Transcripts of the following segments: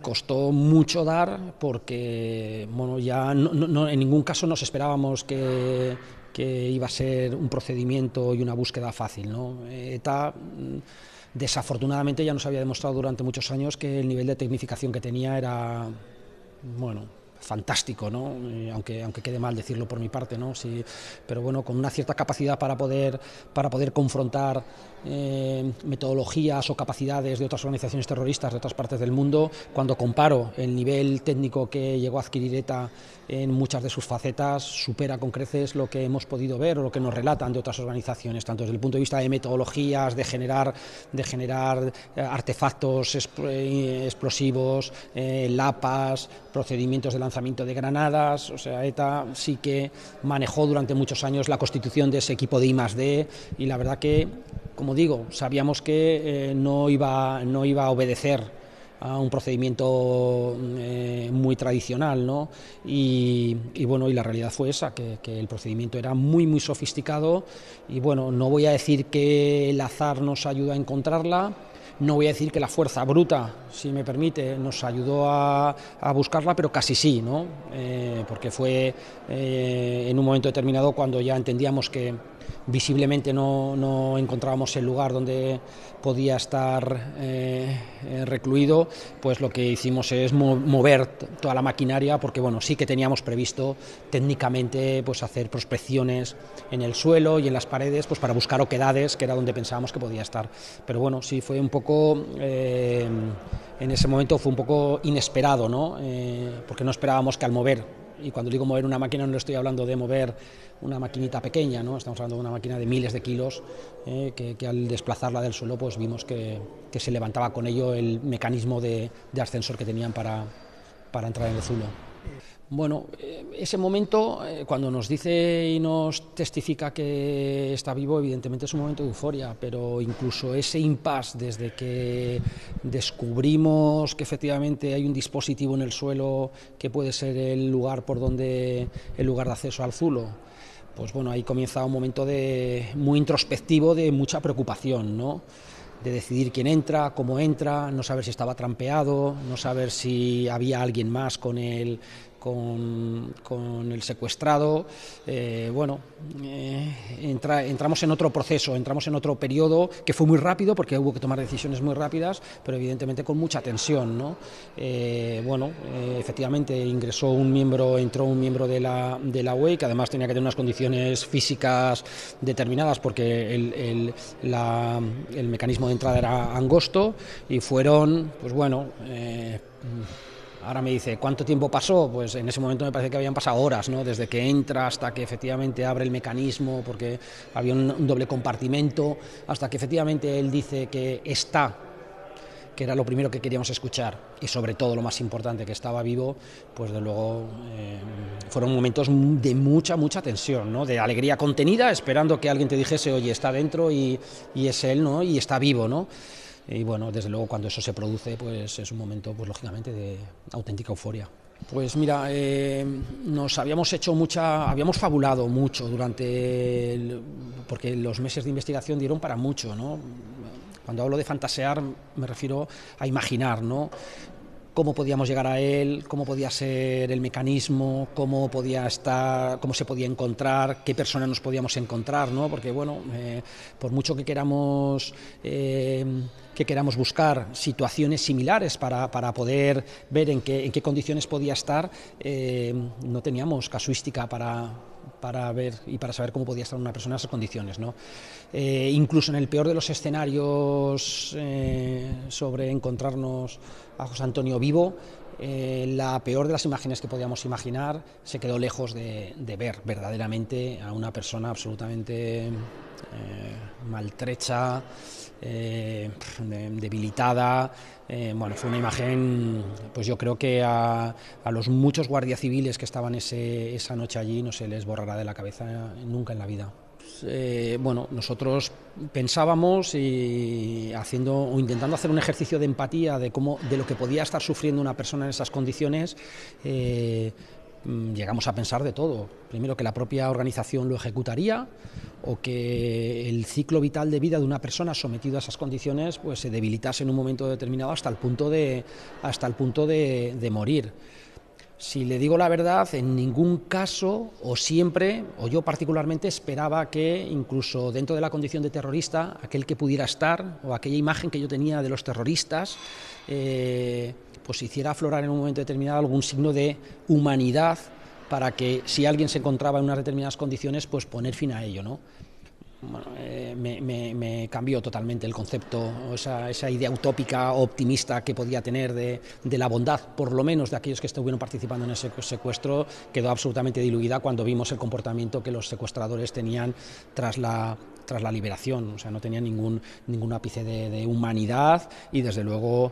costó mucho dar porque bueno, ya en ningún caso nos esperábamos que iba a ser un procedimiento y una búsqueda fácil, ¿no? ETA desafortunadamente ya nos había demostrado durante muchos años que el nivel de tecnificación que tenía era, bueno, fantástico, ¿no? Aunque quede mal decirlo por mi parte, ¿no? Sí, pero bueno, con una cierta capacidad para poder confrontar metodologías o capacidades de otras organizaciones terroristas de otras partes del mundo. Cuando comparo el nivel técnico que llegó a adquirir ETA en muchas de sus facetas, supera con creces lo que hemos podido ver o lo que nos relatan de otras organizaciones, tanto desde el punto de vista de metodologías, de generar artefactos explosivos, lapas, procedimientos de lanzamiento de granadas. O sea, ETA sí que manejó durante muchos años la constitución de ese equipo de I+D, y la verdad que, como digo, sabíamos que no iba a obedecer a un procedimiento muy tradicional, ¿no? Y bueno, y la realidad fue esa, que el procedimiento era muy sofisticado, y bueno, no voy a decir que el azar nos ayudó a encontrarla, no voy a decir que la fuerza bruta, si me permite, nos ayudó a buscarla, pero casi sí, ¿no? Porque fue en un momento determinado cuando ya entendíamos que visiblemente no encontrábamos el lugar donde podía estar recluido, pues lo que hicimos es mover toda la maquinaria, porque bueno, sí que teníamos previsto técnicamente pues hacer prospecciones en el suelo y en las paredes, pues para buscar oquedades, que era donde pensábamos que podía estar. Pero bueno, sí fue un poco en ese momento fue un poco inesperado, ¿no? Porque no esperábamos que al mover, y cuando digo mover una máquina no estoy hablando de mover una maquinita pequeña, ¿no? Estamos hablando de una máquina de miles de kilos, que al desplazarla del suelo pues vimos que se levantaba con ello el mecanismo de ascensor que tenían para entrar en el zulo. Bueno, ese momento, cuando nos dice y nos testifica que está vivo, evidentemente es un momento de euforia, pero incluso ese impasse desde que descubrimos que efectivamente hay un dispositivo en el suelo que puede ser el lugar de acceso al zulo, pues bueno, ahí comienza un momento muy introspectivo, de mucha preocupación, ¿no? De decidir quién entra, cómo entra, no saber si estaba trampeado, no saber si había alguien más con el secuestrado. Entramos en otro proceso, entramos en otro periodo que fue muy rápido, porque hubo que tomar decisiones muy rápidas, pero evidentemente con mucha tensión, ¿no? Efectivamente entró un miembro de la UE, que además tenía que tener unas condiciones físicas determinadas, porque el mecanismo de entrada era angosto, y fueron, pues bueno, ahora me dice, ¿cuánto tiempo pasó? Pues en ese momento me parece que habían pasado horas, ¿no? Desde que entra hasta que efectivamente abre el mecanismo, porque había un doble compartimento, hasta que efectivamente él dice que está, que era lo primero que queríamos escuchar, y sobre todo lo más importante, que estaba vivo. Pues de luego fueron momentos de mucha tensión, ¿no? De alegría contenida, esperando que alguien te dijese, oye, está dentro y es él, ¿no? Y está vivo, ¿no? Y bueno, desde luego cuando eso se produce, pues es un momento, pues lógicamente, de auténtica euforia. Pues mira, habíamos fabulado mucho porque los meses de investigación dieron para mucho, ¿no? Cuando hablo de fantasear me refiero a imaginar, ¿no? Cómo podíamos llegar a él, cómo podía ser el mecanismo, cómo se podía encontrar, qué persona nos podíamos encontrar, ¿no? Porque bueno, por mucho que queramos buscar situaciones similares para poder ver en qué condiciones podía estar, no teníamos casuística para ver y para saber cómo podía estar una persona en esas condiciones, ¿no? Incluso en el peor de los escenarios sobre encontrarnos a José Antonio vivo, la peor de las imágenes que podíamos imaginar se quedó lejos de ver verdaderamente a una persona absolutamente maltrecha, debilitada. Fue una imagen, pues yo creo que a los muchos guardias civiles que estaban esa noche allí no se les borrará de la cabeza nunca en la vida. Nosotros pensábamos intentando hacer un ejercicio de empatía de lo que podía estar sufriendo una persona en esas condiciones, llegamos a pensar de todo. Primero, que la propia organización lo ejecutaría, o que el ciclo vital de vida de una persona sometido a esas condiciones pues se debilitase en un momento determinado hasta el punto de morir. Si le digo la verdad, en ningún caso, o siempre, o yo particularmente, esperaba que incluso dentro de la condición de terrorista, aquel que pudiera estar, o aquella imagen que yo tenía de los terroristas, pues hiciera aflorar en un momento determinado algún signo de humanidad, para que si alguien se encontraba en unas determinadas condiciones, pues poner fin a ello, ¿no? Bueno, me cambió totalmente el concepto, esa idea utópica, optimista que podía tener de la bondad, por lo menos de aquellos que estuvieron participando en ese secuestro, quedó absolutamente diluida cuando vimos el comportamiento que los secuestradores tenían tras la liberación. O sea, no tenían ningún ápice de humanidad, y desde luego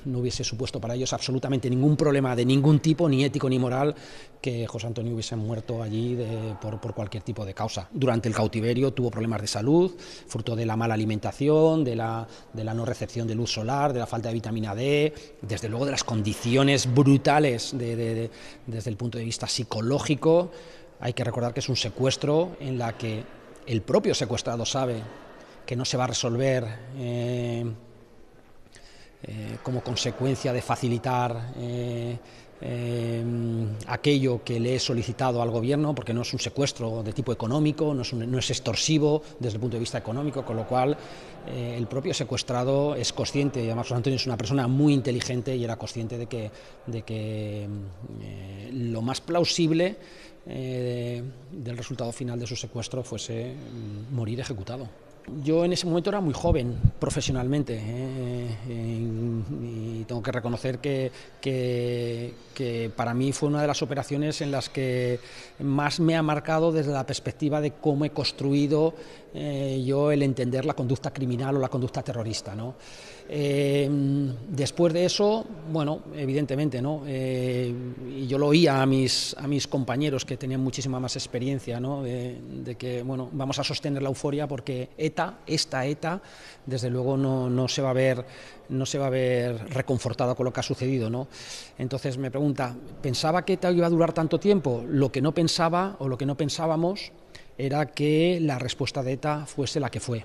no hubiese supuesto para ellos absolutamente ningún problema de ningún tipo, ni ético ni moral, que José Antonio hubiese muerto allí por cualquier tipo de causa. Durante el cautiverio tuvo problemas de salud, fruto de la mala alimentación, de la no recepción de luz solar, de la falta de vitamina D, desde luego de las condiciones brutales desde el punto de vista psicológico. Hay que recordar que es un secuestro en la que el propio secuestrado sabe que no se va a resolver como consecuencia de facilitar aquello que le he solicitado al gobierno, porque no es un secuestro de tipo económico, no es extorsivo desde el punto de vista económico, con lo cual el propio secuestrado es consciente, y además José Antonio es una persona muy inteligente y era consciente de que lo más plausible del resultado final de su secuestro fuese morir ejecutado. Yo en ese momento era muy joven profesionalmente, y tengo que reconocer que para mí fue una de las operaciones en las que más me ha marcado desde la perspectiva de cómo he construido yo el entender la conducta criminal o la conducta terrorista, ¿no? Después de eso, bueno, evidentemente, ¿no? Y yo lo oía a mis compañeros que tenían muchísima más experiencia, ¿no? De que, bueno, vamos a sostener la euforia porque esta ETA, desde luego no se va a ver reconfortada con lo que ha sucedido, ¿no? Entonces me pregunta, ¿pensaba que ETA iba a durar tanto tiempo? Lo que no pensaba, o lo que no pensábamos, era que la respuesta de ETA fuese la que fue.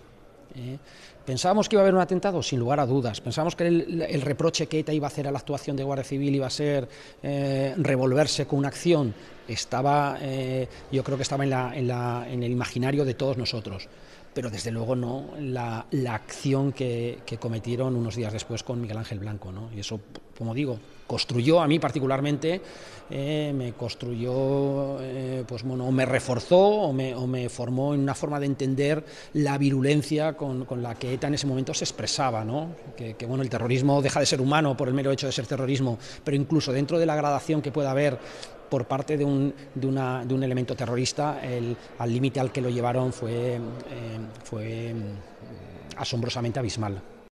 ¿Pensábamos que iba a haber un atentado? Sin lugar a dudas. ¿Pensábamos que el reproche que ETA iba a hacer a la actuación de Guardia Civil iba a ser revolverse con una acción? Yo creo que estaba en el imaginario de todos nosotros, pero desde luego no la acción que cometieron unos días después con Miguel Ángel Blanco, ¿no? Y eso, como digo, construyó a mí particularmente, me construyó, pues bueno, o me reforzó o me formó en una forma de entender la virulencia con la que ETA en ese momento se expresaba, ¿no? Que bueno, el terrorismo deja de ser humano por el mero hecho de ser terrorismo, pero incluso dentro de la gradación que pueda haber por parte de un elemento terrorista, al límite al que lo llevaron fue asombrosamente abismal.